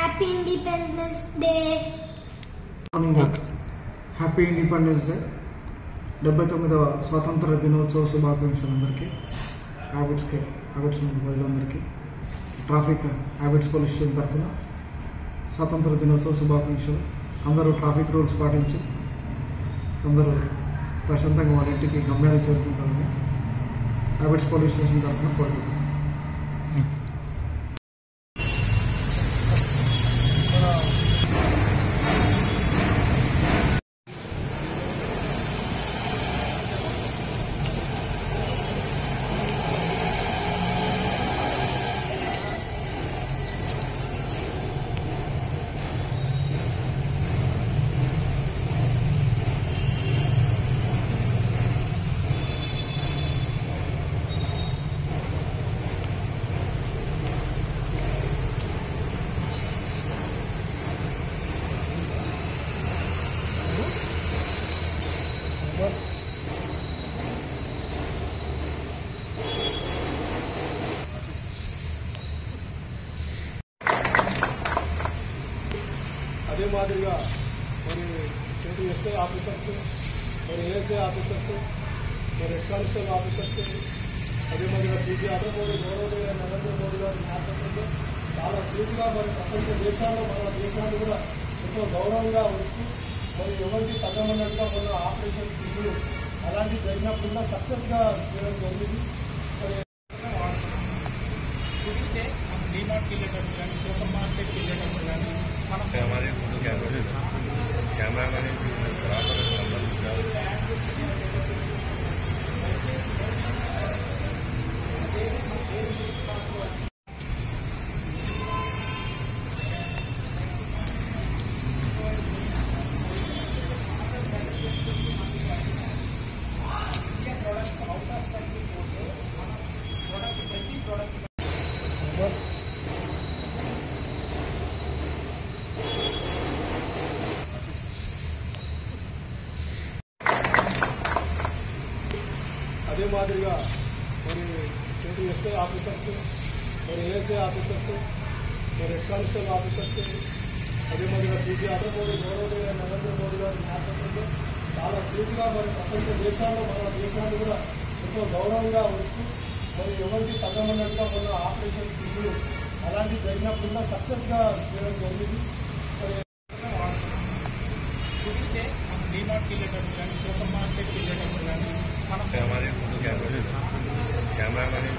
Happy independence day. Happy independence day. 79వ స్వాతంత్ర దినోత్సవ శుభాకాంక్షలు అందరికీ. హ్యాబిట్స్ ప్రజలందరికీ ట్రాఫిక్ హ్యాబిట్స్ పోలీస్ స్టేషన్ తరఫున స్వాతంత్ర దినోత్సవ శుభాకాంక్షలు. అందరూ ట్రాఫిక్ రూల్స్ పాటించి అందరూ ప్రశాంతంగా వాళ్ళ ఇంటికి గమ్యాలు చేరుకుంటారని హ్యాబిట్స్ పోలీస్ స్టేషన్ తరఫున కోరుకుంటున్నాం. అదే మాదిరిగా మరి ఎస్ఐ ఆఫీసర్స్, మరి ఏఎస్ఐ ఆఫీసర్స్, మరి హెడ్ కానిస్టేబుల్ ఆఫీసర్స్, అదే మాదిరిగా పీసీ ఆటోమోడీ గౌరవనీయ నరేంద్ర మోడీ గారి నాయకత్వంలో చాలా క్లీన్గా మరి ప్రపంచ దేశాల్లో మన దేశాన్ని కూడా ఎంతో గౌరవంగా వస్తూ మరి ఎవరికి తగ్గమన్నట్టుగా మొన్న ఆపరేషన్ సింధు అలాంటివి జరిగినప్పుడు కూడా సక్సెస్గా చేయడం జరిగింది. కుదిరితే మనం డీమార్ట్కి వెళ్ళేటప్పుడు కానీ సూపర్ మార్కెట్కి వెళ్ళేటప్పుడు కానీ మనం కెమెరామెన్ అదే మాదిరిగా మరి ఎస్ఐ ఆఫీసర్స్, మరి ఏఎస్ఐ ఆఫీసర్స్, మరి హెడ్ కానిస్టేబుల్ ఆఫీసర్స్, అదే మాదిరిగా పీసీ ఆటోమోడీ గౌరవనీయ నరేంద్ర మోడీ గారి నాయకత్వంలో చాలా క్లీన్గా మరి ప్రపంచ దేశాల్లో మన దేశాన్ని కూడా ఎంతో గౌరవంగా వస్తూ మరి ఎవరికి తగ్గమన్నట్టుగా మొన్న ఆపరేషన్ సింధు అలాంటివి జరిగినప్పుడు కూడా సక్సెస్గా చేయడం జరిగింది. కుదిరితే మనం డీమార్ట్కి వెళ్ళేటప్పుడు కానీ సూపర్ మార్కెట్కి వెళ్ళేటప్పుడు కానీ మనం కెమెరామెన్